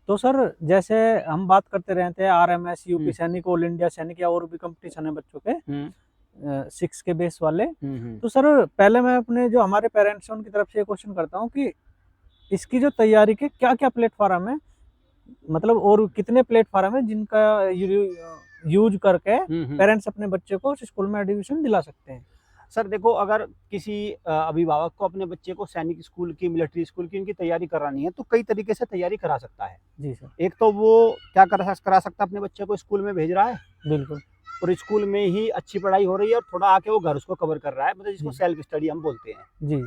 तो सर जैसे हम बात करते रहते हैं आरएमएस, यूपी हम्म, सैनिक, ऑल इंडिया सैनिक या और भी कंपटीशन है बच्चों के हम्म, 6 के बेस वाले। हम्म। तो सर पहले मैं अपने जो हमारे पेरेंट्स हैं उनकी तरफ से ये क्वेश्चन करता हूँ कि इसकी जो तैयारी के क्या क्या प्लेटफॉर्म है, मतलब और कितने प्लेटफॉर्म है जिनका यूज करके हम्म। पेरेंट्स अपने बच्चे को उस स्कूल में एडमिशन दिला सकते हैं। सर देखो, अगर किसी अभिभावक को अपने बच्चे को सैनिक स्कूल की, मिलिट्री स्कूल की इनकी तैयारी करानी है तो कई तरीके से तैयारी करा सकता है। जी सर। एक तो वो क्या करा सकता है, अपने बच्चे को स्कूल में भेज रहा है बिल्कुल। और स्कूल में ही अच्छी पढ़ाई हो रही है और थोड़ा आके वो घर उसको कवर कर रहा है, मतलब जिसको जी सेल्फ स्टडी हम बोलते हैं। जी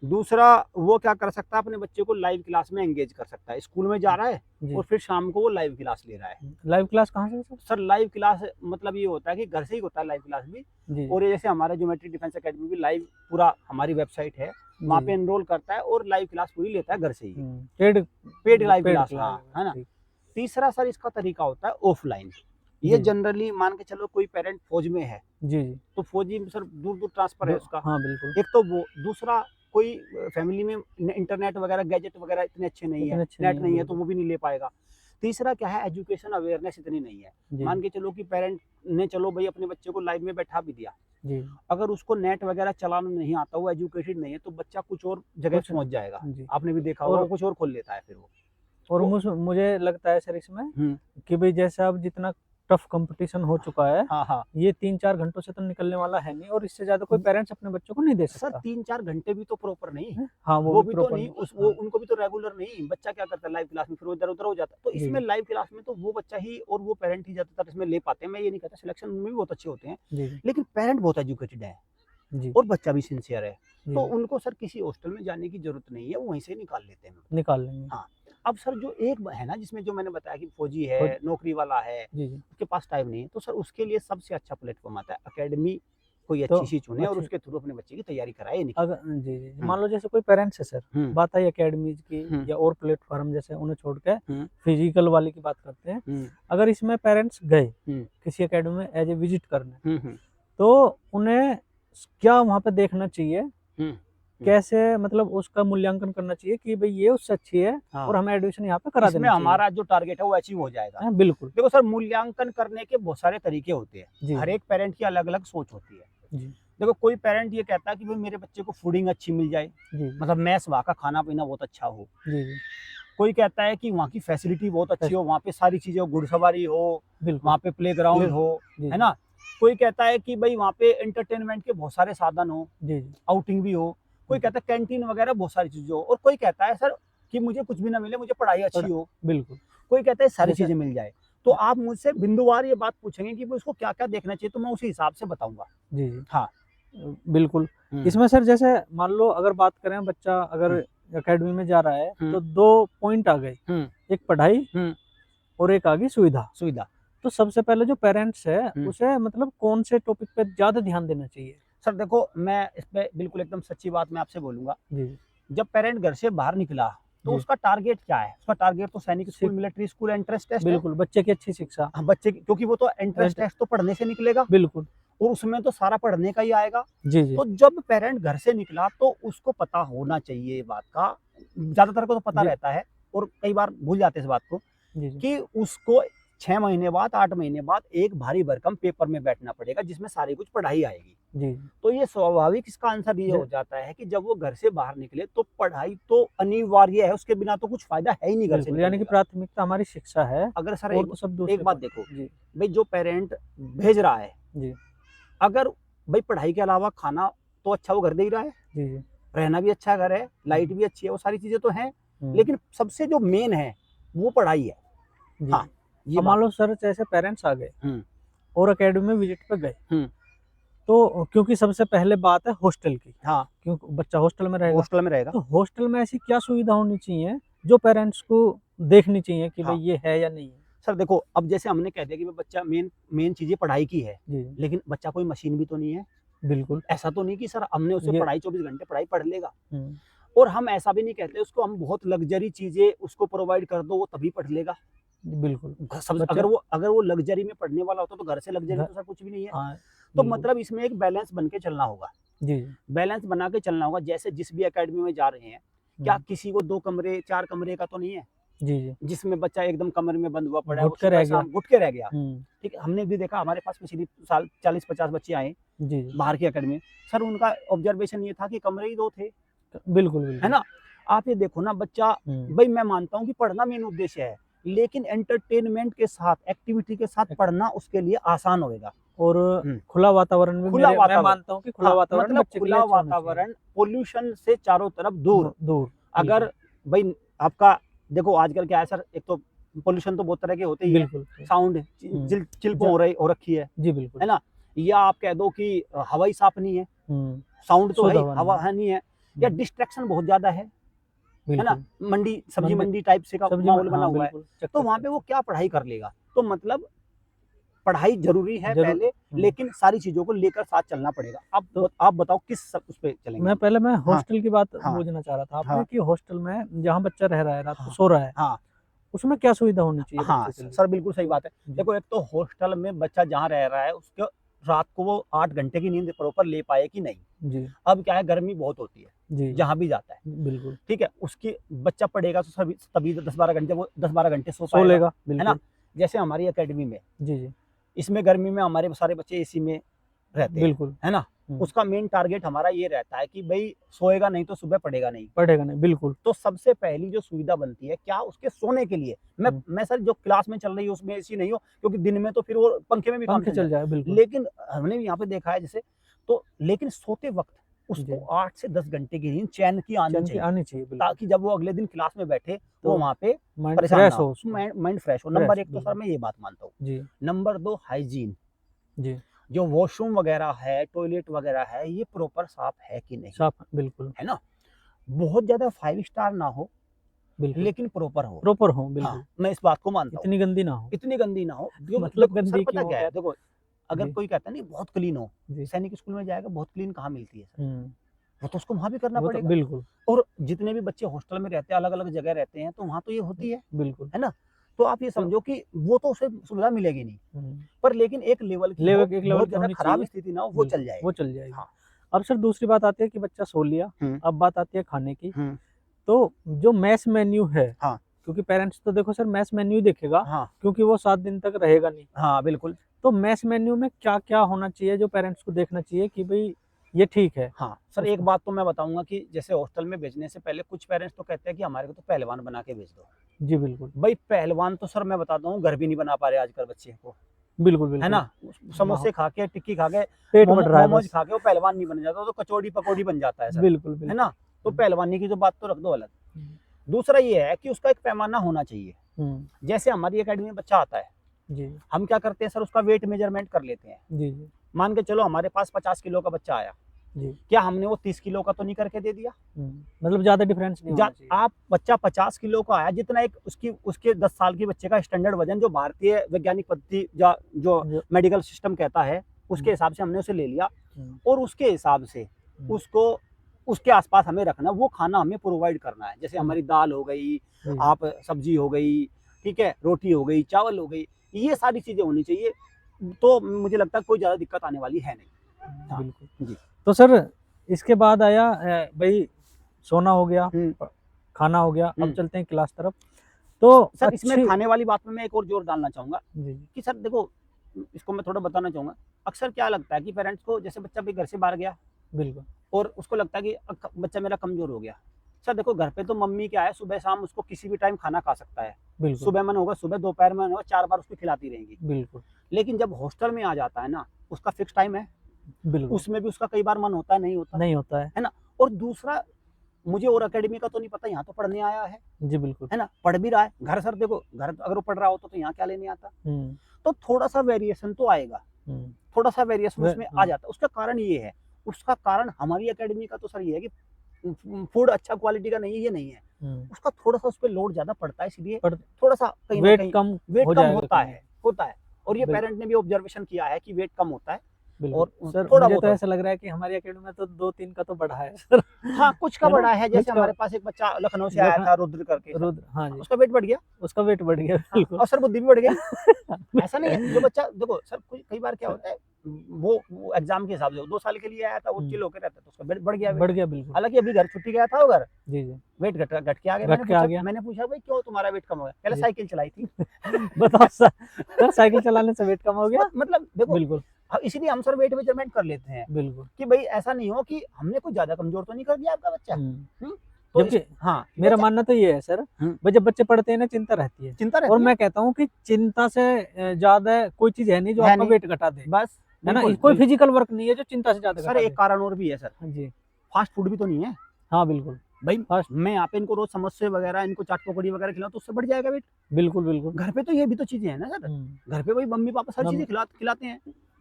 दूसरा, वो क्या कर सकता है, अपने बच्चे को लाइव क्लास में एंगेज कर सकता है। स्कूल में जा रहा है जी। और फिर शाम को वो लाइव क्लास ले रहा है। लाइव क्लास कहाँ से सर? सर लाइव क्लास मतलब ये होता है कि घर से ही होता है लाइव क्लास भी। जी और ये जैसे हमारा ज्योमेट्री डिफेंस एकेडमी भी लाइव, पूरा हमारी वेबसाइट है, वहाँ पे एनरोल करता है और लाइव क्लास पूरी लेता है घर से ही। पेड लाइव क्लास, हाँ, है ना। तीसरा सर इसका तरीका होता है ऑफलाइन। ये जी। जनरली मान के चलो कोई पेरेंट फौज में है जी जी। तो फौजी में सर दूर दूर ट्रांसफर है उसका। हाँ बिल्कुल। एक तो वो, दूसरा कोई फैमिली में इंटरनेट वगैरह, गैजेट वगैरह इतने अच्छे नहीं है, इतने अच्छे नेट नहीं है तो बिल्कुल। वो भी नहीं ले पाएगा। तीसरा क्या है, एजुकेशन अवेयरनेस इतनी नहीं है। जी मान के चलो कि पेरेंट ने चलो भाई अपने बच्चे को लाइव में बैठा भी दिया, जी। अगर उसको नेट वगैरह चलाना नहीं आता, वो एजुकेटेड नहीं है, तो बच्चा कुछ और जगह कुछ पहुंच जाएगा। जी। आपने भी देखा होगा, और वो कुछ और खोल लेता है फिर वो। और तो मुझे लगता है सर इसमें कि भाई जैसे अब जितना टफ कंपटीशन हो चुका है, हाँ हाँ ये 3-4 घंटों से तो निकलने वाला है नहीं, और इससे ज्यादा कोई पेरेंट्स अपने बच्चों को नहीं दे सर, सकता 3-4 घंटे भी तो प्रॉपर नहीं, है? हाँ वो भी भी तो प्रॉपर नहीं, नहीं। उस वो हाँ उनको भी तो रेगुलर नहीं। बच्चा क्या करता है लाइव क्लास में, फिर वो इधर उधर हो जाता है। तो जी इसमें लाइव क्लास में तो वो बच्चा ही और वो पेरेंट ही ज्यादातर इसमें ले पाते हैं। मैं ये नहीं कहता, सिलेक्शन में भी बहुत अच्छे होते हैं, जी लेकिन पेरेंट बहुत एजुकेटेड है जी और बच्चा भी सिंसियर है, जी तो उनको सर किसी हॉस्टल में जाने की जरूरत नहीं है, वो वहीं से निकाल लेते हैं। निकाल लेंगे। हाँ। अब सर जो एक है ना, जिसमें जो मैंने बताया कि फौजी है, और नौकरी वाला है, जी जी। उसके पास टाइम नहीं है, तो सर उसके लिए सबसे अच्छा प्लेटफॉर्म आता है अकेडमी। कोई तो अच्छी सी चुने और अच्छी उसके थ्रू अपने बच्चे की तैयारी कराए, नहीं। अगर जी जी हम्म, मान लो जैसे कोई पेरेंट्स है सर, हम्म, बात आई एकेडमीज की हम्म, या और प्लेटफॉर्म जैसे उन्हें छोड़ के हम्म, फिजिकल वाली की बात करते हैं। हम्म, अगर इसमें पेरेंट्स गए हम्म, किसी एकेडमी में एज ए विजिट करने, हम्म, तो उन्हें क्या वहाँ पे देखना चाहिए, हम्म, कैसे मतलब उसका मूल्यांकन करना चाहिए कि भाई ये उससे अच्छी है और हाँ। हमें एडमिशन यहाँ पे करा इसमें देना चाहिए? हमारा जो टारगेट है वो अचीव हो जाएगा। बिल्कुल। देखो सर, मूल्यांकन करने के बहुत सारे तरीके होते हैं, जी हर एक पेरेंट की अलग अलग सोच होती है। जी देखो, कोई पेरेंट ये कहता है कि भाई मेरे बच्चे को फूडिंग अच्छी मिल जाए, जी मतलब मैस वहाँ का खाना पीना बहुत अच्छा हो। जी जी। कोई कहता है कि वहाँ की फैसिलिटी बहुत अच्छी हो, वहाँ पे सारी चीजें हो, घुड़सवारी हो, बिल्कुल। वहाँ पे प्ले ग्राउंड हो, जी है जी ना। कोई कहता है कि भाई वहाँ पे एंटरटेनमेंट के बहुत सारे साधन हो, जी जी आउटिंग भी हो। कोई कहता है कैंटीन वगैरह बहुत सारी चीजें हो, और कोई कहता है सर कि मुझे कुछ भी ना मिले, मुझे पढ़ाई अच्छी हो। बिल्कुल। कोई कहता है सारी जैसे चीजें मिल जाए। तो आप मुझसे बिंदुवार ये बात पूछेंगे कि उसको क्या क्या देखना चाहिए, तो मैं उसी हिसाब से बताऊंगा। जी जी हाँ। बिल्कुल। हम्म, इसमें सर जैसे मान लो अगर बात करें बच्चा अगर हम्म, एकेडमी में जा रहा है हम्म, तो 2 पॉइंट आ गए, हम्म, एक पढ़ाई हम्म, और एक आ गई सुविधा। सुविधा। तो सबसे पहले जो पेरेंट्स है हम्म। उसे मतलब कौन से टॉपिक पे ज्यादा ध्यान देना चाहिए? सर देखो, मैं इस पे बिल्कुल एकदम सच्ची बात मैं आपसे बोलूंगा। जी जब पेरेंट घर से बाहर निकला तो जी। उसका टारगेट क्या है? उसका टारगेट तो सैनिक स्कूल, सिर्फ मिलिट्री स्कूल, एंट्रेंस टेस्ट है। बिल्कुल बच्चे की अच्छी शिक्षा। हाँ, बच्चे क्योंकि वो तो एंट्रेंस टेस्ट तो पढ़ने से निकलेगा बिल्कुल। और उसमें तो सारा पढ़ने का ही आएगा। जी जी तो जब पेरेंट घर से निकला तो उसको पता होना चाहिए ये बात का। ज्यादातर को तो पता जी रहता है और कई बार भूल जाते हैं इस बात को, जी जी कि उसको 6 महीने बाद, 8 महीने बाद एक भारी भरकम पेपर में बैठना पड़ेगा जिसमें सारी कुछ पढ़ाई आएगी। जी तो ये स्वाभाविक इसका आंसर ये जी हो जाता है कि जब वो घर से बाहर निकले तो पढ़ाई तो अनिवार्य है, उसके बिना तो कुछ फायदा है ही नहीं घर से बिल्कुल। यानी निकलने कि का। प्राथमिकता हमारी शिक्षा है अगर सर और तो सब एक दूसरे बात पर। देखो, जी भाई जो पेरेंट भेज रहा है, जी अगर भाई पढ़ाई के अलावा खाना तो अच्छा वो घर दे ही रहा है, जी जी रहना भी अच्छा घर है, लाइट भी अच्छी है, वो सारी चीजें तो हैं, हम्म, लेकिन सबसे जो मेन है वो पढ़ाई है। जी। हाँ, ये अब मान बात लो है। सर जैसे पेरेंट्स आ गए हम्म, और एकेडमी में विजिट पे गए, हम्म, तो क्योंकि सबसे पहले बात है हॉस्टल की, हाँ, क्योंकि बच्चा हॉस्टल में रहेगा, हॉस्टल में रहेगा। तो हॉस्टल में ऐसी क्या सुविधा होनी चाहिए जो पेरेंट्स को देखनी चाहिए कि भाई हाँ ये है या नहीं है? सर देखो, अब जैसे हमने कह दिया कि भाई बच्चा मेन मेन चीजें पढ़ाई की है, जी लेकिन बच्चा कोई मशीन भी तो नहीं है। बिल्कुल। ऐसा तो नहीं कि सर हमने उसे ये पढ़ाई 24 घंटे पढ़ाई पढ़ लेगा। हम्म, और हम ऐसा भी नहीं कहते उसको हम बहुत लग्जरी चीजें उसको प्रोवाइड कर दो वो तभी पढ़ लेगा। बिल्कुल। सब बच्चा अगर वो लग्जरी में पढ़ने वाला होता तो घर से लग्जरी घर तो सर कुछ भी नहीं है। हाँ तो बिल्कुल। मतलब इसमें एक बैलेंस बन के चलना होगा। जी जी बैलेंस बना के चलना होगा। जैसे जिस भी एकेडमी में जा रहे हैं, क्या हम्म, किसी को 2 कमरे 4 कमरे का तो नहीं है। जी जी। जिसमें बच्चा एकदम कमरे में बंद हुआ पड़ा है, घुट के रह गया। घुट के रह गया। ठीक है, हमने भी देखा, हमारे पास पिछली साल 40-50 बच्चे आए जी जी। बाहर की अकेडमी में। सर उनका ऑब्जर्वेशन ये था कि कमरे ही 2 थे, बिल्कुल है बिल्कुल। ना? आप ये देखो ना, बच्चा भाई मैं मानता हूँ कि पढ़ना मेन उद्देश्य है, लेकिन एंटरटेनमेंट के साथ, एक्टिविटी के साथ पढ़ना उसके लिए आसान होएगा। और खुला वातावरण में खुला मैं वातावरण, मानता हूँ कि खुला हाँ, वातावरण मतलब बच्चे के लिए खुला अच्छा होना चाहिए। वातावरण, पोल्यूशन से चारों तरफ दूर। दूर। अगर भाई आपका देखो आजकल क्या है सर, एक तो पोल्यूशन तो बहुत तरह के होते ही है, बिल्कुल। साउंड चिल्पों हो रखी है जी बिल्कुल। है ना? या आप कह दो कि हवा ही साफ नहीं है, साउंड तो शुद्ध है, हवा हवा नहीं है नहीं है, या डिस्ट्रैक्शन बहुत ज्यादा है ना? बिल्कुल। मंडी, सब्जी मंडी टाइप से का सब्जी माहौल बना हाँ, हुआ है, बिल्कुल। तो वहां पे वो क्या पढ़ाई कर लेगा? तो मतलब पढ़ाई जरूरी है जरूर। पहले, लेकिन सारी चीजों को लेकर साथ चलना पड़ेगा। अब तो आप बताओ किस उस पे चलेंगे? मैं पहले हाँ, हॉस्टल की बात हाँ, पूछना चाह रहा था आपने हाँ, कि हॉस्टल में जहाँ बच्चा रह रहा है, रात को हाँ, सो रहा है, हाँ, उसमें क्या सुविधा होनी चाहिए हाँ, बच्चे के लिए? सर बिल्कुल सही बात है। जी। देखो एक तो हॉस्टल में बच्चा जहाँ रह रहा है, उसको रात को वो 8 घंटे की नींद प्रॉपर ले पाए कि नहीं। जी अब क्या है, गर्मी बहुत होती है जी। जहाँ भी जाता है, बिल्कुल। ठीक है? उसकी बच्चा पढ़ेगा तो तभी 10-12 घंटे, वो 10-12 घंटे सो सो पाएगा, लेगा है ना? बिल्कुल। जैसे हमारी एकेडमी में, जी जी। इसमें गर्मी में हमारे सारे बच्चे एसी में रहते हैं, बिल्कुल। है ना? उसका मेन टारगेट हमारा ये रहता है कि भाई सोएगा नहीं तो सुबह पढ़ेगा नहीं। पढ़ेगा नहीं, बिल्कुल। तो सबसे पहली जो सुविधा बनती है क्या, उसके सोने के लिए। मैं सर जो क्लास में चल रही है उसमें एसी नहीं हो, क्योंकि दिन में तो फिर वो पंखे में भी काम पंखे चल चल जाए। जाए बिल्कुल। लेकिन हमने भी यहाँ पे देखा है जैसे, तो लेकिन सोते वक्त उसको जी। 8 से 10 घंटे की नींद चैन की आनी चैन की चाहिए, आनी चाहिए बिल्कुल। ताकि जब वो अगले दिन क्लास में बैठे तो वो वहाँ पे माइंड परेशान फ्रेश ना हो हो, उसको। माइंड फ्रेश हो। फ्रेश नंबर 1 तो सर बिल्कुल। मैं ये बात मानता हूँ। जी नंबर 2 हाइजीन, जी। जो वॉशरूम वगैरह है, टॉयलेट वगैरह है, ये प्रॉपर साफ है कि नहीं, साफ बिल्कुल। है ना? बहुत ज्यादा 5 स्टार ना हो, बिल्कुल। लेकिन प्रॉपर हो। प्रॉपर हो हाँ, बिल्कुल। मैं इस बात को मानता हूँ। इतनी गंदी ना हो। इतनी गंदी ना हो। मतलब देखो सर गंदी पता क्यों क्या है, खैर। देखो अगर जी कोई कहता है नहीं बहुत क्लीन हो, जी। सैनिक स्कूल में जाएगा, बहुत क्लीन कहाँ मिलती है सर? हम्म। वो तो उसको वहाँ भी करना वो तो पड़ेगा। बिल्कुल। और जितने भी बच्चे हॉस्टल में रहते हैं, अलग-अलग जगह रहते हैं, तो वहाँ तो ये होती बिल्कुल। है ना? तो आप ये तो समझो कि वो तो उसे सुविधा मिलेगी नहीं, पर लेकिन एक लेवल की हो, एक लेवल बहुत की ज़्यादा होनी खराब चाहिए स्थिति ना हो, वो चल बिल्कुल, वो जाएगी। चल जाएगी। हाँ। अब सर दूसरी बात आती है कि बच्चा सो लिया, अब बात आती है खाने की। हुँ, तो जो मेस मेन्यू है, हाँ, क्योंकि पेरेंट्स तो देखो सर मेस मेन्यू ही देखेगा, हाँ, क्योंकि वो 7 दिन तक रहेगा नहीं। हाँ, बिल्कुल। तो मेस मेन्यू में क्या-क्या होना चाहिए जो पेरेंट्स को देखना चाहिए कि भई ये ठीक है? हाँ, सर एक उसको बात तो मैं बताऊँगा कि जैसे हॉस्टल में भेजने से पहले कुछ पेरेंट्स तो कहते हैं कि हमारे को तो पहलवान बना के भेज दो। जी बिल्कुल। भाई पहलवान तो सर मैं बताता हूँ घर भी नहीं बना पा रहे आजकल बच्चे को, बिल्कुल, है बिल्कुल। ना? समोसे खा के, टिक्की खा के, पेट बढ़ रहा है मोमोज बस। खा के वो पहलवान नहीं बन जाता, वो तो कचौड़ी पकौड़ी बन जाता है सर, बिल्कुल, है बिल्कुल। ना? तो पहलवानी की तो बात तो रख दो अलग। हुँ, दूसरा ये है कि उसका एक पैमाना होना चाहिए। हुँ। जैसे हमारी एकेडमी में बच्चा आता है, जी, हम क्या करते हैं सर, उसका वेट मेजरमेंट कर लेते हैं। जी, जी, मान के चलो हमारे पास 50 किलो का बच्चा आया, जी। क्या हमने वो 30 किलो का तो नहीं करके दे दिया? मतलब ज़्यादा डिफरेंस नहीं होना चाहिए। आप बच्चा 50 किलो का आया, जितना एक उसके 10 साल के बच्चे का स्टैंडर्ड वजन जो भारतीय वैज्ञानिक पद्धति या जो जो मेडिकल सिस्टम कहता है, उसके हिसाब से हमने उसे ले लिया, और उसके हिसाब से उसको उसके आसपास हमें रखना, वो खाना हमें प्रोवाइड करना है। जैसे हमारी दाल हो गई, आप सब्जी हो गई, ठीक है, रोटी हो गई, चावल हो गई, ये सारी चीजें होनी चाहिए। तो मुझे लगता है कोई ज्यादा दिक्कत आने वाली है नहीं। हाँ, बिल्कुल। जी। तो सर इसके बाद आया भई सोना हो गया, खाना हो गया, अब चलते हैं क्लास तरफ। तो सर इसमें खाने वाली बात में मैं एक और जोर डालना चाहूँगा जी, कि सर देखो, इसको मैं थोड़ा बताना चाहूँगा। अक्सर क्या लगता है कि पेरेंट्स को, जैसे बच्चा भी घर से बाहर गया बिल्कुल, और उसको लगता है कि बच्चा मेरा कमज़ोर हो गया। सर देखो घर पे तो मम्मी क्या है, सुबह-शाम उसको किसी भी टाइम खाना खा सकता है। बिल्कुल, सुबह मन होगा सुबह, दोपहर में मन होगा 4 बार उसको खिलाती रहेंगी। बिल्कुल, लेकिन जब हॉस्टल में आ जाता है ना, उसका फिक्स टाइम है, बिल्कुल। उसमें भी उसका कई बार मन होता है, नहीं होता, नहीं होता है। है ना? और दूसरा, मुझे और अकेडमी का तो नहीं पता, यहाँ तो पढ़ने आया जी, बिल्कुल। है ना? पढ़ भी रहा है। घर सर देखो, घर अगर वो पढ़ रहा होता तो यहाँ क्या लेने आता? तो थोड़ा-सा वेरिएशन तो आएगा, थोड़ा-सा वेरिएशन उसमें आ जाता है। उसका कारण ये है, उसका कारण हमारी अकेडमी का तो सर ये है कि फूड अच्छा क्वालिटी का नहीं है, ये नहीं है। उसका थोड़ा-सा उस पे लोड ज़्यादा पड़ता है, इसलिए थोड़ा-सा कहीं न कहीं वेट कम वेट हो कम जाएगा होता कहीं। है। और ये पेरेंट ने भी ऑब्जर्वेशन किया है कि वेट कम होता है। बिल्कुल। और सर थोड़ा मुझे बहुत तो ऐसा लग रहा है कि हमारी एकेडमी में तो 2-3 का तो बढ़ा है सर। हाँ, कुछ का है ना? बड़ा है, कुछ जैसे का हमारे पास एक बच्चा लखनऊ से आया लखन था रुद्र करके सर, रुद्र हाँ जी, उसका वेट बढ़ गया। उसका वेट बढ़ गया हाँ, बिल्कुल। और सर बुद्धि भी बढ़ गई। ऐसा नहीं है, जो बच्चा देखो सर कई बार क्या होता है, वो एग्जाम के हिसाब से 2 साल के लिए आया था, वो चिल होकर रहता है, तो उसका वेट बढ़ गया। बढ़ गया बिल्कुल। हालाँकि अभी घर छुट्टी गया था वो घर, जी, जी। वेट घट के आ गया। घट के आ गया। मैंने पूछा भाई क्यों तुम्हारा वेट कम हो गया? कहला जी। साइकिल चलाई थी। बताओ सर साइकिल चलाने से वेट कम हो गया? मतलब देखो, बिल्कुल, इसीलिए हम सर वेट मेजरमेंट कर लेते हैं बिल्कुल। कि भाई ऐसा नहीं हो कि हमने कुछ ज़्यादा कमज़ोर तो नहीं कर दिया आपका बच्चा। हुँ। तो जबकि हाँ, मेरा मानना तो ये है सर, हुँ। भाई जब बच्चे पढ़ते हैं ना चिंता रहती है। चिंता और रहती है। मैं कहता हूँ कि चिंता से ज़्यादा कोई चीज़ है नहीं जो है आपका नहीं। वेट घटा दे। बस है ना? बिल्कुल, कोई बिल्कुल। फिजिकल वर्क नहीं है जो चिंता से ज़्यादा सर घटा एक दे। कारण और भी है सर, हाँ जी। फास्ट फूड भी तो नहीं है। हाँ, बिल्कुल। भाई फास्ट मैं यहाँ पे इनको रोज़ समोसे वगैरह, इनको चाट पकौड़ी वगैरह खिलाऊँ तो उससे बढ़ जाएगा वेट। बिल्कुल, बिल्कुल। घर पे तो ये भी तो चीज़ें हैं ना सर। हुँ। घर पे वही मम्मी-पापा सारी चीज़ें मम्मी खिलाते हैं।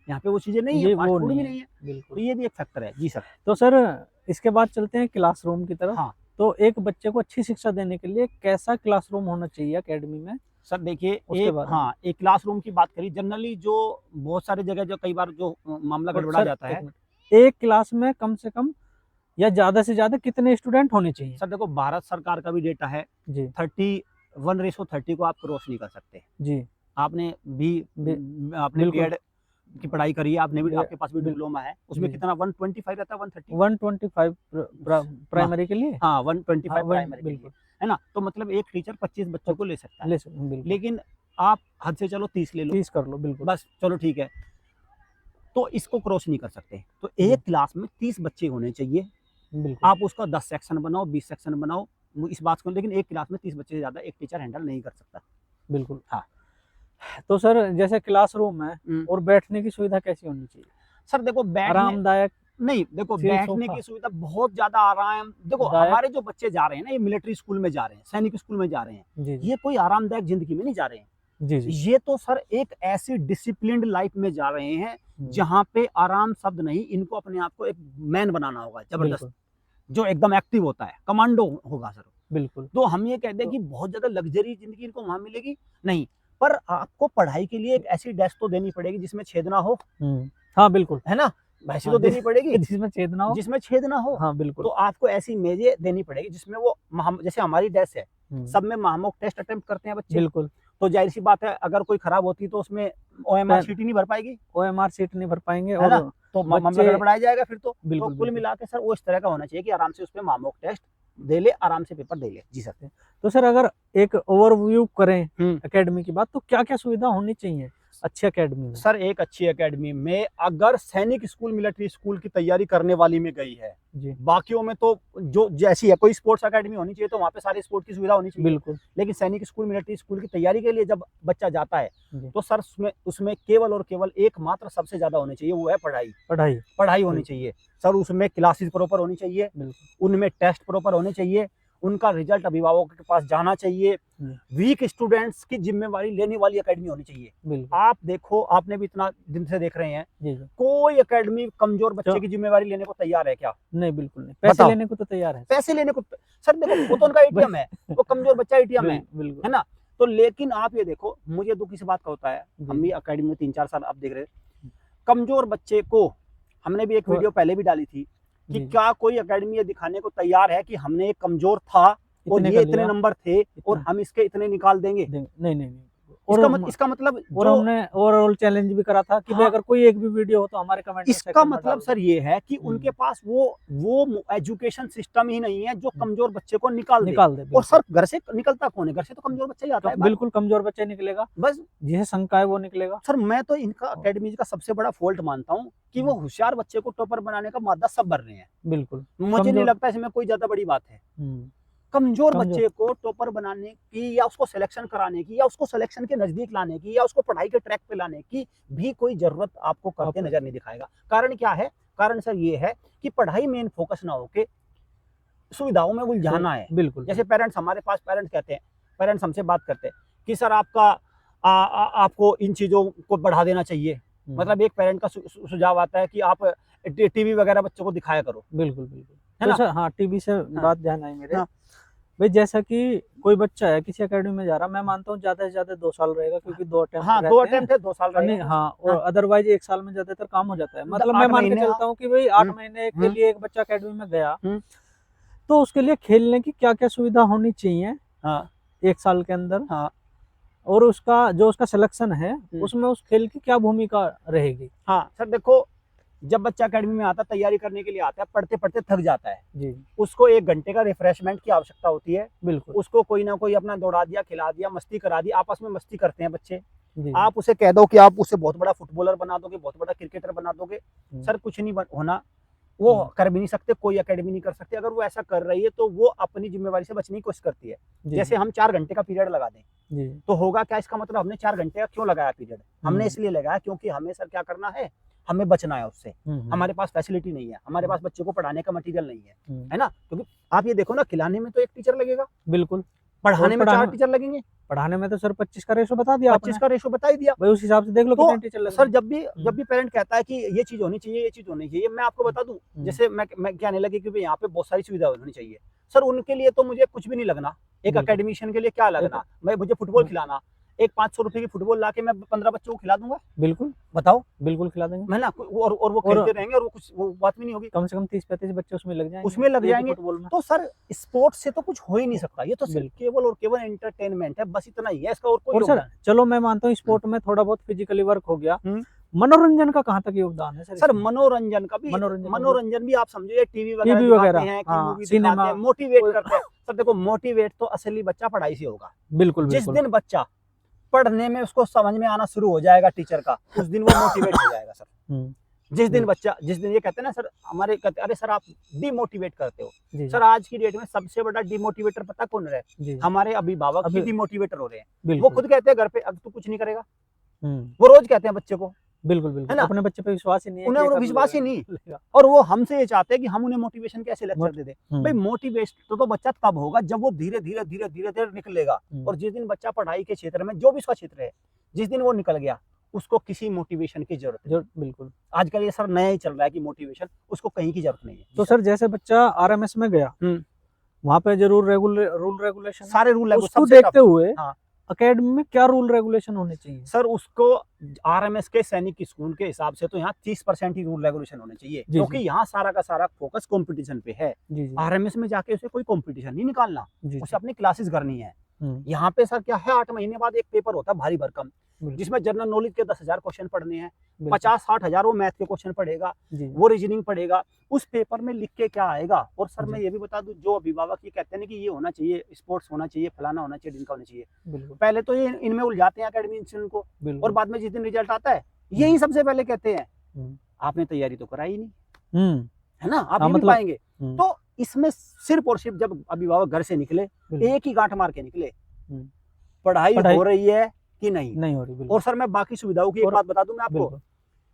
यहाँ पे वो चीज़ें नहीं है, ये फास्ट वो फूड नहीं भी है। नहीं है। तो बिल्कुल। ये भी एक फैक्टर है। जी सर। तो सर इसके बाद चलते हैं क्लासरूम की तरफ। हाँ, तो एक बच्चे को अच्छी शिक्षा देने के लिए कैसा क्लासरूम होना चाहिए एकेडमी में? सर देखिए उसके बारे में। हाँ, एक क्लासरूम की बात करी जनरली जो बहुत सारी जगह जो कई बार जो मामला और गड़बड़ा सर जाता 1 है। मिनट, एक क्लास में कम से कम या ज़्यादा से ज़्यादा कितने स्टूडेंट होने चाहिए? सर देखो भारत सरकार का भी डेटा है, जी, 31:30 को आप क्रॉस नहीं कर सकते। जी। आपने भी बि आपने बिल्कुल। बीएड की पढ़ाई करी है, आपने भी बे आपके पास भी बिल डिप्लोमा है, जी, उसमें जी। कितना 125 रहता है 130? 125 प्राइमरी के लिए? हाँ, हाँ, 125 वन प्राइमरी के लिए, बिल्कुल। है ना? तो मतलब एक टीचर 25 बच्चों को ले सकता है। ले सकते बिल्कुल। लेकिन आप हद से चलो 30 ले लो, 30 कर लो बिल्कुल। बस चलो ठीक है। तो इसको क्रॉस नहीं कर सकते। तो जी, एक क्लास में 30 बच्चे होने चाहिए। बिल्कुल। आप उसका 10 सेक्शन बनाओ, 20 सेक्शन बनाओ, वो इस बात को, लेकिन एक क्लास में 30 बच्चे से ज़्यादा एक टीचर हैंडल नहीं कर सकता। बिल्कुल। हाँ। तो सर जैसे क्लासरूम है हुँ। और बैठने की सुविधा कैसी होनी चाहिए? सर देखो बैठने आरामदायक, नहीं, देखो चिल बैठने सोफा, की सुविधा बहुत ज़्यादा आराम देखो दायक हमारे जो बच्चे जा रहे हैं ना, ये मिलिट्री स्कूल में जा रहे हैं, सैनिक स्कूल में जा रहे हैं। जी, जी। ये कोई आरामदायक ज़िंदगी में नहीं जा रहे हैं। जी, जी। ये तो सर एक ऐसी डिसिप्लिन्ड लाइफ में जा रहे हैं, हुँ, जहाँ पे आराम शब्द नहीं, इनको अपने आप को एक मैन बनाना होगा, ज़बरदस्त, बिल्कुल, जो एकदम एक्टिव होता है, कमांडो होगा सर। बिल्कुल। तो हम ये कहते हैं तो कि बहुत ज़्यादा लग्ज़री ज़िंदगी इनको वहाँ मिलेगी, नहीं। पर आपको पढ़ाई के लिए एक ऐसी डेस्क तो देनी पड़ेगी जिसमें छेद ना हो, हुँ। हाँ, बिल्कुल। है ना? वैसी हाँ, तो देनी पड़ेगी, जिसमें छेद ना हो। जिसमें छेद ना हो। हाँ, तो बिल्कुल। आपको ऐसी मेज़ें देनी पड़ेगी जिसमें वो जैसे हमारी डेस्क है, हुँ, सब में महामॉक टेस्ट अटेम्प्ट करते हैं बच्चे। बिल्कुल। तो ज़ाहिर-सी बात है अगर कोई खराब होती है तो उसमें ओएमआर पेन शीट ही नहीं भर पाएगी, ओएमआर सीट नहीं भर पाएँगे है और ना? तो मामला बच्चे गड़बड़ा जाएगा फिर तो। तो बिल्कुल, कुल बिल्कुल। मिला के सर वो इस तरह का होना चाहिए कि आराम से उसपे महामॉक टेस्ट दे ले, आराम से पेपर दे ले। जी सर। तो सर अगर एक ओवरव्यू करें हुँ। एकेडमी की बात तो क्या-क्या सुविधा होनी चाहिए अच्छी एकेडमी में? सर एक अच्छी एकेडमी में अगर सैनिक स्कूल, मिलिट्री स्कूल की तैयारी करने वाली में गई है, जी, बाकियों में तो जो जैसी है, कोई स्पोर्ट्स एकेडमी होनी चाहिए तो वहाँ पे सारी स्पोर्ट की सुविधा होनी चाहिए। बिल्कुल। लेकिन सैनिक स्कूल, मिलिट्री स्कूल की तैयारी के लिए जब बच्चा जाता है, जी, तो सर उसमें केवल और केवल एकमात्र सबसे ज़्यादा होनी चाहिए, वो है पढ़ाई। पढ़ाई। पढ़ाई होनी बिल्कुल। चाहिए। सर उसमें क्लासेस प्रॉपर होनी चाहिए, बिल्कुल। उनमें टेस्ट प्रॉपर होने चाहिए, उनका रिजल्ट अभिभावकों के पास जाना चाहिए। जी, वीक स्टूडेंट्स की ज़िम्मेवारी लेने वाली एकेडमी होनी चाहिए। बिल्कुल। आप देखो, आपने भी इतना दिन से देख रहे हैं, जी, जी। कोई एकेडमी कमज़ोर बच्चे जो की ज़िम्मेवारी लेने को तैयार है क्या? नहीं, बिल्कुल नहीं। पैसे बताओ। लेने को तो तैयार है। पैसे लेने को सर देखो वो तो उनका एटीएम है, वो कमज़ोर बच्चा एटीएम है बिल्कुल। ना? तो लेकिन आप ये देखो, मुझे दुःख इस बात का होता है, जी, हम भी एकेडमी में 3-4 साल आप देख रहे हैं, कमज़ोर बच्चे को हमने भी एक तो वीडियो पहले भी डाली थी कि जी, क्या कोई एकेडमी ये दिखाने को तैयार है कि हमने एक कमज़ोर था और इतने ये कर इतने लिया। नंबर थे और इतने हम इसके इतने निकाल देंगे? नहीं, नहीं, नहीं। और इसका मतलब और जो हमने ओवरऑल चैलेंज भी करा था कि भाई हाँ, अगर कोई एक भी वीडियो हो तो हमारे कमेंट में इसका सेक्शन में मतलब डाल सर दो। ये है कि उनके पास वो एजुकेशन सिस्टम ही नहीं है जो कमज़ोर बच्चे को निकाल दे। निकाल दे और बिल्कुल। सर घर से निकलता कौन है? घर से तो कमज़ोर बच्चा ही आता है बाहर। बिल्कुल कमज़ोर बच्चा निकलेगा, बस जिसे शंका है वो निकलेगा। सर मैं तो इनका एकेडमी का सबसे बड़ा फ़ॉल्ट मानता हूँ कि वो होशियार बच्चे को टॉपर बनाने का मादा सब भर रहे हैं। बिल्कुल। मुझे नहीं कमज़ोर लगता इसमें कोई ज़्यादा बड़ी बात है। हुँ, कमज़ोर कमज़ोर बच्चे को टॉपर बनाने की या उसको सिलेक्शन कराने की या उसको सिलेक्शन के नज़दीक लाने की या उसको पढ़ाई के ट्रैक पे लाने की भी कोई ज़रूरत आपको करते नज़र नहीं दिखाएगा। कारण क्या है? कारण सर ये है कि पढ़ाई मेन फ़ोकस ना होके सुविधाओं में उलझाना है। बिल्कुल। जैसे पेरेंट्स हमारे पास पेरेंट्स कहते हैं, पेरेंट्स हमसे बात करते हैं कि सर आपको इन चीज़ों को बढ़ा देना चाहिए। हुँ, मतलब एक पेरेंट का सुझाव आता है कि आप टीवी वगैरह बच्चों को दिखाया करो। बिल्कुल, बिल्कुल। है तो ना? सर हाँ, टीवी से हाँ, बात ध्यान आई मेरे। हाँ। भाई जैसा कि कोई बच्चा है किसी एकेडमी में जा रहा, मैं मानता हूँ ज्यादा से ज्यादा 2 साल रहेगा, क्योंकि 2 अटेम्प्ट हाँ, 2 रहते हैं। अटेम्प्ट है, 2 साल नहीं, रहेगा। हाँ, और हाँ, अदरवाइज 1 साल में ज्यादातर काम हो जाता है। मतलब मैं 8 मान के महीने, चलता हूँ कि भाई 8 हुँ, महीने के हुँ, लिए एक बच्चा एकेडमी में गया, हुँ, तो उसके लिए खेलने की क्या क्या सुविधा होनी चाहिए हाँ, 1 साल के अंदर, हाँ, और उसका जो उसका सिलेक्शन है हुँ। उसमें उस खेल की क्या भूमिका रहेगी। हाँ, सर देखो, जब बच्चा अकेडमी में आता है, तैयारी करने के लिए आता है, पढ़ते-पढ़ते थक जाता है। जी, उसको 1 घंटे का रिफ्रेशमेंट की आवश्यकता होती है। बिल्कुल। उसको कोई ना कोई अपना दौड़ा दिया, खिला दिया, मस्ती करा दी, आपस में मस्ती करते हैं बच्चे। जी, आप उसे कह दो कि आप उसे बहुत बड़ा फुटबॉलर बना दोगे, बहुत बड़ा क्रिकेटर बना दोगे, हुँ, सर कुछ नहीं होना। वो हुँ, कर भी नहीं सकते, कोई अकेडमी नहीं कर सकते। अगर वो ऐसा कर रही है तो वो अपनी जिम्मेवारी से बचने की कोशिश करती है। जी, जैसे हम 4 घंटे का पीरियड लगा दें, जी, तो होगा क्या, इसका मतलब हमने 4 घंटे का क्यों लगाया पीरियड? हमने हुँ, इसलिए लगाया क्योंकि हमें सर क्या करना है, हमें बचना है उससे। हुँ, हमारे पास फैसिलिटी नहीं है, हमारे हुँ, पास बच्चे को पढ़ाने का मटेरियल नहीं हुँ, है ना? क्योंकि आप ये देखो ना, खिलाने में तो 1 टीचर लगेगा, बिल्कुल। और पढ़ाने में 4 टीचर लगेंगे, पढ़ाने में तो सर 25 का रेशो बता दिया 25 आपने। का रेशो बता ही दिया। भाई उस हिसाब से देख लो तो कितने टीचर लग रहे सर हैं। जब भी पेरेंट कहता है कि ये चीज़ होनी चाहिए, ये चीज़ होनी चाहिए, मैं आपको बता दूँ, हुँ, जैसे मैं कहने लगी कि भई यहाँ पे बहुत सारी सुविधा होनी चाहिए। सर उनके लिए तो मुझे कुछ भी नहीं लगना, एक बिल्कुल। अकेडमिशियन के लिए क्या एक लगना? मैं मुझे फुटबॉल हुँ, खिलाना, एक 500 रुपए की फुटबॉल लाके मैं 15 बच्चों को खिला दूँगा, बिल्कुल, बताओ? बिल्कुल खिला देंगे। है ना? और वो और खेलते रहेंगे और वो कुछ वो बात भी नहीं होगी, कम से कम 30-35 बच्चे उसमें लग जाएँगे, उसमें लग एक ही जाएँगे। फुटबॉल में। तो सर स्पोर्ट्स से तो कुछ हो ही नहीं सकता, ये तो सिर्फ़ बिल्कुल। केवल और केवल एंटरटेनमेंट है, बस इतना ही है, इसका और कोई और सर योगदान चलो मैं मानता हूँ हुँ, स्पोर्ट में थोड़ा बहुत फिजिकली वर्क हो गया। हुँ। मनोरंजन का कहाँ तक योगदान है सर सर इसमें? मनोरंजन मतलब मनोरंजन भी आप समझो, ये टीवी वगैरह टीवी दिखाते वगैरह, हैं कि हाँ, मूवी दिखाते सिनेमा हैं, मोटिवेट कोई करते हैं। सर देखो, मोटिवेट तो असली बच्चा पढ़ाई से होगा। बिल्कुल, जिस बिल्कुल। दिन बच्चा पढ़ने में उसको समझ में आना शुरू हो जाएगा टीचर का, उस दिन वो मोटिवेट हो जाएगा सर। हुँ, जिस बिल्कुल। दिन ये कहते हैं ना सर, हमारे कहते हैं, अरे सर आप डिमोटिवेट करते हो। जी, जी। सर आज की डेट में सबसे बड़ा डिमोटिवेटर पता कौन रहा है? जी, जी। हमारे अभिभावक ही अभी डिमोटिवेटर हो रहे हैं। वो बिल्कुल। खुद कहते हैं घर पे, अब तू कुछ नहीं करेगा। हुँ, वो रोज कहते हैं बच्चे को, बिल्कुल, है बिल्कुल। ना? अपने बच्चे पे विश्वास ही नहीं है कि उन्हें ये उन्हें कर विश्वास ही लेगा, नहीं, कर लेगा। और वो हमसे ये चाहते हैं कि हम उन्हें मोटिवेशन के ऐसे लेक्चर मोट दे दें। भाई हुँ, मोटिवेशन तो बच्चा तब होगा जब वो धीरे-धीरे निकलेगा, हुँ, और जिस दिन बच्चा पढ़ाई के क्षेत्र में, जो भी उसका क्षेत्र है, जिस दिन वो निकल गया, उसको किसी मोटिवेशन की ज़रूरत नहीं। जो बिल्कुल। आजकल ये सर नया ही चल रहा है कि मोटिवेशन, उसको कहीं की ज़रूरत नहीं है। जी तो सर। सर जैसे बच्चा आरएमएस में गया, हुँ, वहाँ पे ज़रूर रूल रेगुलेशन है। सारे रूल लागू उसको सबसे टफ। देखते हुए हाँ। अकेडमी में क्या रूल रेगुलेशन होने चाहिए? सर उसको आरएमएस के सैनिक स्कूल के हिसाब से तो यहाँ 30% ही रूल रेगुलेशन होने चाहिए, जी, क्योंकि जी। यहाँ सारा का सारा फोकस कंपटीशन पे है। जी, जी। आरएमएस में जाके उसे कोई कंपटीशन नहीं निकालना, जी, उसे जी। अपनी क्लासेस करनी है। हुँ, यहाँ पे सर क्या है, 8 महीने बाद एक पेपर होता है भारी भरकम, बिल्कुल, जिसमें जनरल नॉलेज के 10,000 क्वेश्चन पढ़ने हैं, बिल्कुल। 50-60 हज़ार वो मैथ के क्वेश्चन पढ़ेगा, जी, वो रीजनिंग पढ़ेगा। उस पेपर में लिख के क्या आएगा? और सर मैं जी, ये भी बता दूं, जो अभिभावक ये कहते हैं ना कि ये होना चाहिए, स्पोर्ट्स होना चाहिए, फलाना होना चाहिए, ढिमका होना चाहिए, बिल्कुल, पहले तो ये इनमें उलझाते हैं अकेडमिशियन को, और बिल्कुल। बाद में जिस दिन रिजल्ट आता है, यही सबसे पहले कहते हैं हुँ, आपने तैयारी तो कराई नहीं, हुँ। है ना? आप हाँ, ये नहीं मतलब पाएंगे। हुँ, तो इसमें सिर्फ और सिर्फ जब अभिभावक घर से निकले, बिल्कुल। एक ही गांठ मार के निकले, हुँ, पढ़ाई पढ़ाई हो रही है कि नहीं। नहीं हो रही, बिल्कुल। और सर मैं बाकी सुविधाओं की एक और बात बता दूं मैं आपको, बिल्कुल।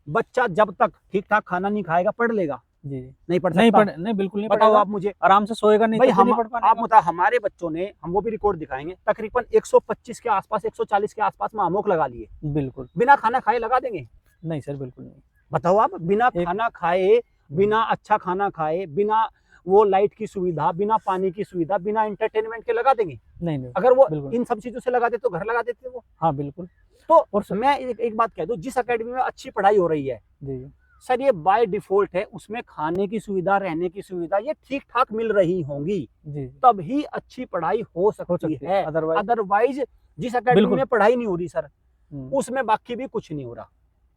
बच्चा जब तक ठीक-ठाक खाना नहीं खाएगा, पढ़ लेगा? जी, जी। नहीं पढ़ सकता? नहीं बिल्कुल नहीं बताओ पढ़ेगा। आप मुझे। आराम से सोएगा नहीं भाई तब भी हम नहीं पढ़ आप पाएगा। बताओ, हमारे बच्चों ने, हम वो भी रिकॉर्ड दिखाएँगे, तकरीबन 125 के आस-पास, 140 के आस-पास में अमोक लगा लिए। बिल्कुल। बिना खाना खाए लगा देंगे? नहीं सर, बिल्कुल नहीं। बताओ आप, बिना एक खाना खाए, बिना अच्छा खाना खाए, बिना वो लाइट की सुविधा, बिना पानी की सुविधा, बिना एंटरटेनमेंट के लगा देंगे? नहीं, नहीं, अगर वो बिल्कुल। इन सब चीज़ों से लगा देते तो घर लगा देते वो। हाँ, बिल्कुल। तो और सर मैं एक बात कह दूँ, जिस अकेडमी में अच्छी पढ़ाई हो रही है, जी, जी। सर ये बाय डिफ़ॉल्ट है, उसमें खाने की सुविधा, रहने की सुविधा ये ठीक-ठाक मिल रही होंगी, जी, तभी अच्छी पढ़ाई हो सकती है। है। अदरवाइज़ अदरवाइज़ जिस अकेडमी बिल्कुल। में पढ़ाई नहीं हो रही सर, हुँ, उसमें बाकी भी कुछ नहीं हो रहा।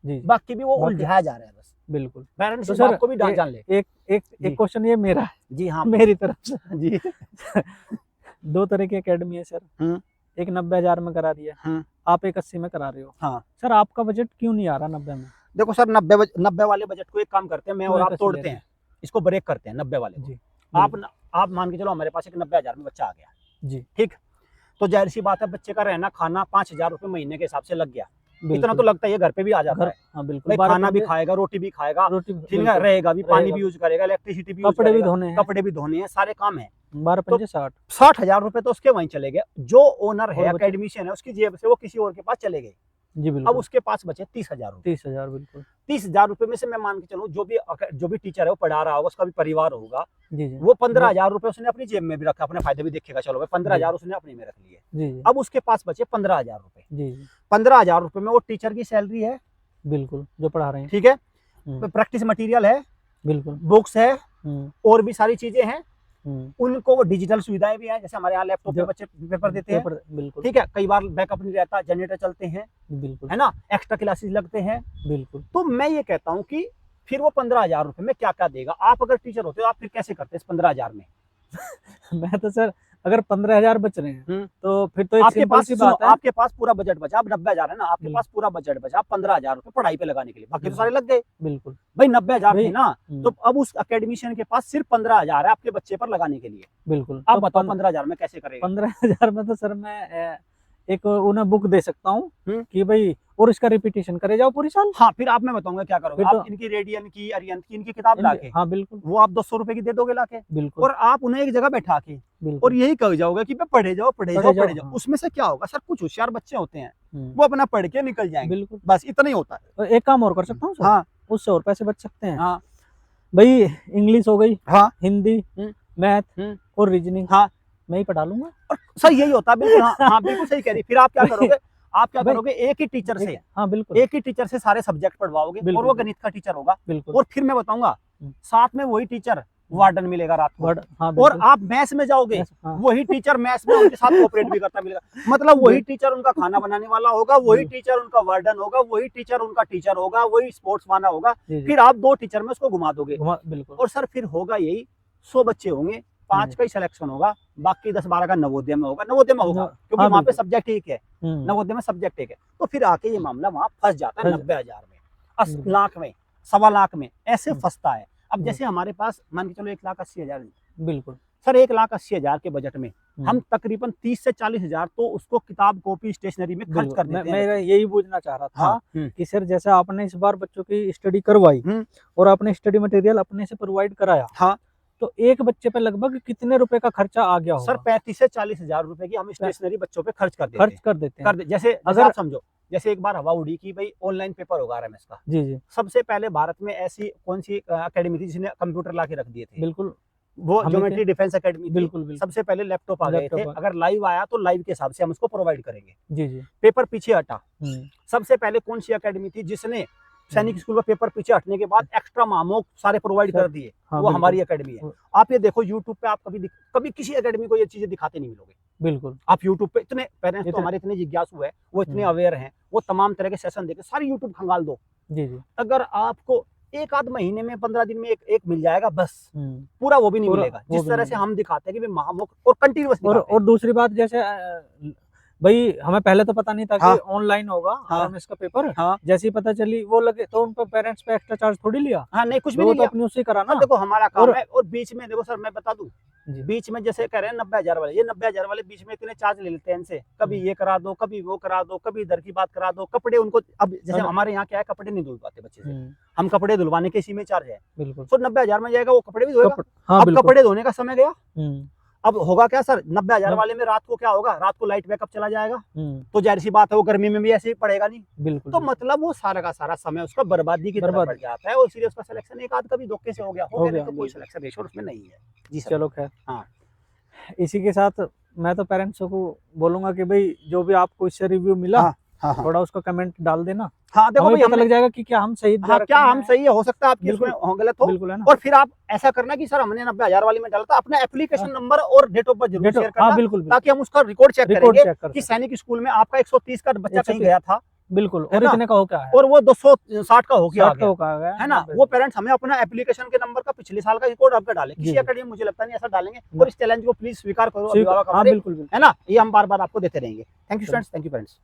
जी, जी। बाकी भी वो बाकी उलझाया जा रहा है बस। बिल्कुल। पेरेंट्स तो इस सर बात को भी ए जान ले। एक एक जी, एक क्वेश्चन ये मेरा है, जी हाँ, मेरी तरफ से। जी। 2 तरह की अकेडमी है सर। हुँ, एक 90,000 में करा रही है, हुँ, आप एक 80 में करा रहे हो। हाँ। सर आपका बजट क्यों नहीं आ रहा 90 में? देखो सर, 90 वाले बजट को एक काम करते हैं, मैं क्यों और एक आप 80 ले तोड़ते रहे हैं, इसको ब्रेक करते हैं 90 वाले को। जी, आप बिल्कुल। न आप मान के चलो हमारे पास एक 90,000 में बच्चा आ गया, जी, ठीक? तो ज़ाहिर-सी बात है, बच्चे का रहना, खाना 5,000 रुपए महीने के हिसाब से लग गया। इतना तो बिल्कुल। लगता ही है, घर पे भी आ जाता घर है। हाँ, बिल्कुल भाई 12 खाना भी बंदे खाएगा, रोटी भी खाएगा, रोटी ठीक है, बिल्कुल, रहेगा भी, पानी रहेगा भी भी। यूज़ करेगा, इलेक्ट्रिसिटी भी यूज़ कपड़े भी करेगा, धोने हैं, कपड़े भी धोने हैं, सारे काम हैं। 12 तो पंजे 60 60,000 रुपए तो उसके वहीं चले गए। जो ओनर है, और बचे अकेडमिशियन है, उसकी जेब से वो किसी और के पास चले गए। जी अब बिल्कुल, उसके पास बचे 30,000 रुपए। 30,000 बिल्कुल। 30,000 रुपए में से मैं मान के चलूं जो भी टीचर है वो पढ़ा रहा होगा, उसका भी परिवार होगा, जी, जी। वो 15,000 रुपए उसने अपनी जेब में भी रखा, अपने फायदे भी देखेगा, चलो भाई 15,000 उसने अपने में रख लिए। जी, जी। अब उसके पास बचे 15,000 रुपए। जी, जी। 15,000 रुपए में वो टीचर की सैलरी है, बिल्कुल, जो पढ़ा रहे हैं। ठीक है, हुँ, प्रैक्टिस मटेरियल है, बिल्कुल। बुक्स है, हुँ, और भी सारी चीजें हैं। हुँ। उनको वो डिजिटल सुविधाएं भी हैं, जैसे हमारे यहाँ लैपटॉप पे जो बच्चे पेपर देते हैं, पेपर बिल्कुल, ठीक है, कई बार बैकअप नहीं रहता, जनरेटर चलते हैं, बिल्कुल, है ना, एक्स्ट्रा क्लासेस लगते हैं। बिल्कुल। तो मैं ये कहता हूँ कि फिर वो 15,000 रुपए में क्या क्या देगा। आप अगर टीचर होते हो आप फिर कैसे करते इस 15,000 में? मैं तो सर अगर 15,000 बच रहे हैं, हम्म। तो फिर तो एक आपके सिंपल पास सी सुनो, बात है। आपके पास पूरा बजट बचा, अब 90,000 है ना, आपके बिल्कुल। पास पूरा बजट बचा 15,000 रुपए पढ़ाई पे लगाने के लिए, बाकी तो सारे लग गए। बिल्कुल, भाई 90,000 थे भाई ना, हुँ, तो अब उस अकेडमिशियन के पास सिर्फ 15,000 है आपके बच्चे पर लगाने के लिए। बिल्कुल। आप तो बताओ 15,000 में कैसे करेगा? 15,000 में तो सर मैं एक उन्हें बुक दे सकता हूँ हुँ। कि भई और इसका रिपीटिशन करे जाओ पूरी साल। हाँ, फिर आप मैं बताऊंगा क्या करोगे, फिर आप तो इनकी रेडियन की, अरिहंत की, इनकी किताब इनके लाके हाँ, बिल्कुल, वो आप 200 रुपए की दे दोगे लाके, बिल्कुल, और आप उन्हें एक जगह बैठा के और बिल्कुल। यही कह जाओगे कि पढ़े जाओ, पढ़े जाओ, पढ़े जाओ, पढ़े जाओ। हाँ। उसमें से क्या होगा सर, कुछ होशियार बच्चे होते हैं, हुँ, वो अपना पढ़ के निकल जाएंगे, बिल्कुल। बस इतना ही होता है। तो एक काम और कर सकता हूँ सर, हाँ, उससे और पैसे बच सकते हैं। हाँ, भई इंग्लिश हो गई, हाँ, हिंदी, हुँ, मैथ हुँ, और रीजनिंग हाँ। मैं ही पढ़ा लूँगा। और सर यही होता है, बिल्कुल, हाँ, हाँ, बिल्कुल सही कह रही है। फिर आप क्या भाई करोगे, आप क्या भाई करोगे, एक ही टीचर एक से, हाँ, बिल्कुल, एक ही टीचर से सारे सब्जेक्ट पढ़वाओगे, और बिल्कुल, वो बिल्कुल, गणित का टीचर होगा, बिल्कुल। और फिर मैं बताऊंगा हुँ, साथ में वही टीचर हुँ, वार्डन मिलेगा रात को, वर्ड हाँ, और बिल्कुल। आप मैथ्स में जाओगे, हाँ, वही टीचर मैथ्स में उनके साथ कोऑपरेट भी करता मिलेगा। मतलब वही बिल टीचर उनका खाना बनाने वाला होगा, वही बिल टीचर उनका वार्डन होगा, वही टीचर उनका टीचर होगा, वही स्पोर्ट्स वाला होगा। जी, जी। फिर आप 2 टीचर में उसको घुमा दोगे, घुमा बिल्कुल। और सर फिर होगा यही, 100 बच्चे होंगे, 5 जी। का ही सिलेक्शन होगा, बाकी 10-12 का नवोदय में होगा। नवोदय में होगा न क्योंकि हाँ, वहाँ पे बिल्कुल। सब्जेक्ट एक है, हुँ, नवोदय में सब्जेक्ट एक है। तो फिर आके ये मामला वहाँ फँस जाता है फँस 90,000 में, बिल्कुल। लाख में, 1.25 लाख में, ऐसे हुँ, फँसता है। अब हुँ, जैसे हमारे पास मान के चलो 1,80,000, बिल्कुल। सर 1,80,000 के बजट में हम हुँ, तकरीबन 30 से 40,000 तो उसको किताब, कॉपी, स्टेशनरी में खर्च बिल्कुल। कर देते हैं मैं बच्चे। यही पूछना चाह रहा हाँ, था हुँ, कि सर जैसे आपने इस बार बच्चों की स्टडी करवाई हुँ, और आपने स्टडी मटेरियल अपने से प्रोवाइड कराया, हाँ। तो एक बच्चे पे लगभग कितने रुपए का खर्चा आ गया सर होगा? 35 से 40,000 रुपए की हम प स्टेशनरी बच्चों पे खर्च कर देते खर्च हैं। कर देते कर हैं। दे जैसे जैसे अगर आप समझो, जैसे एक बार हवा उड़ी कि भई ऑनलाइन पेपर होगा आरएमएस का। जी, जी। सबसे पहले भारत में ऐसी कौन-सी अकेडमी थी जिसने कंप्यूटर ला के रख दिए थे? बिल्कुल, वो हम ही थे। ज्योमेट्री डिफेंस अकेडमी थी। बिल्कुल, बिल्कुल। सबसे पहले लैपटॉप आ गए थे। लैपटॉप अगर लाइव आया तो लाइव के हिसाब से हम उसको प्रोवाइड करेंगे। जी, जी। पेपर पीछे हटा। हुँ, सबसे पहले कौन-सी अकेडमी थी जिसने सैनिक हुँ। स्कूल में पेपर पीछे हटने के बाद एक्स्ट्रा मामोक सारे प्रोवाइड सर कर दिए? हाँ, वो बिल्कुल। हमारी अकेडमी है। वो आप ये देखो यूट्यूब पे, आप कभी किसी अकेडमी को ये चीज़ें दिखाते नहीं मिलोगे। बिल्कुल। आप यूट्यूब पे इतने पेरेंट्स तो इतने हमारे इतने जिज्ञासु है, वो इतने हुँ, अवेयर हैं, वो तमाम तरह के सेशन देके सारी यूट्यूब खंगाल दो। जी, जी। अगर आपको 1 आध महीने में 15 दिन में एक मिल जाएगा बस, हुँ, पूरा वो भी नहीं पूरा मिलेगा। वो जिस भी तरह नहीं से मिला। हम दिखाते हैं कि महामुख और कंटीन्यूअस दिखाते हैं। और दूसरी बात जैसे भई हमें पहले तो पता नहीं था कि हाँ, ऑनलाइन होगा हाँ, आरएमएस का पेपर। हाँ, जैसे ही पता चली वो लगे तो उन पे पेरेंट्स पे एक्स्ट्रा चार्ज थोड़ी लिया। हाँ, नहीं कुछ भी वो नहीं तो लिया। अपनी उससे करा हाँ, ना। देखो हमारा काम और है, और बीच में देखो सर मैं बता दूँ, जी। बीच में जैसे कह रहे हैं 90,000 वाले, ये 90,000 वाले बीच में इतने चार्ज ले लेते हैं इनसे, कभी हुँ। ये करा दो, कभी वो करा दो, कभी इधर की बात करा दो, कपड़े उनको, अब जैसे और हमारे यहाँ क्या है, कपड़े नहीं धुलवाते बच्चे से, हुँ, हम कपड़े धुलवाने के इसी में चार्ज है। बिल्कुल। तो 90,000 में जाएगा, वो कपड़े भी धोएगा। हाँ, अब बिल्कुल। कपड़े धोने का समय गया, हुँ, अब होगा क्या सर, 90,000 नब वाले में रात को क्या होगा, रात को लाइट बैकअप चला जाएगा, हुँ, तो ज़ाहिर-सी बात है वो गर्मी में भी ऐसे ही पड़ेगा नहीं। बिल्कुल, तो बिल्कुल। मतलब वो सारा का सारा समय उसका बर्बादी की तरफ बर्बाद बढ़ जाता है, और इसलिए उसका सिलेक्शन एक आध कभी धोखे से हो गया, हो नहीं गया, तो कोई बिल्कुल। सिलेक्शन रेशो उसमें नहीं है। जी सर। चलो ख़ैर। हाँ, इसी के साथ मैं तो पेरेंट्स को बोलूँगा कि भई जो भी आपको इससे रिव्यू मिला, हाँ, हाँ, हाँ। थोड़ा उसका कमेंट डाल देना। हाँ, देखो हमें भाई पता हमने, लग जाएगा कि क्या हम सही हाँ, क्या डायरेक्शन में हम हैं। सही है, हो सकता है आपकी इसमें बिल्कुल, गलत हो। बिल्कुल है ना। और फिर आप ऐसा करना कि सर हमने 90,000 वाली में डाला था, अपना एप्लीकेशन नंबर और डेट ऑफ बर्थ जरूर शेयर हाँ, करना, बिल्कुल, बिल्कुल। ताकि हम उसका रिकॉर्ड चेक रिकॉर्ड करेंगे चेक कर कि सकें। सैनिक स्कूल में आपका 130 का बच्चा कहीं 130 गया था, बिल्कुल है और ना, इतने का हो क्या है? और वो 260 का होके आ 60 का गया, हो का गया है ना, वो पेरेंट्स हमें अपना एप्लीकेशन के नंबर का पिछले साल का रिकॉर्ड आपका डालें। जी, किसी जी। अकेडमी में मुझे लगता नहीं ऐसा डालेंगे, ना। और इस चैलेंज को प्लीज स्वीकार करो ठीक अभिभावक हाँ, हमारे, बिल्कुल, बिल्कुल। है ना, ये हम बार-बार आपको देते रहेंगे। थैंक यू चलो। Students, thank you parents.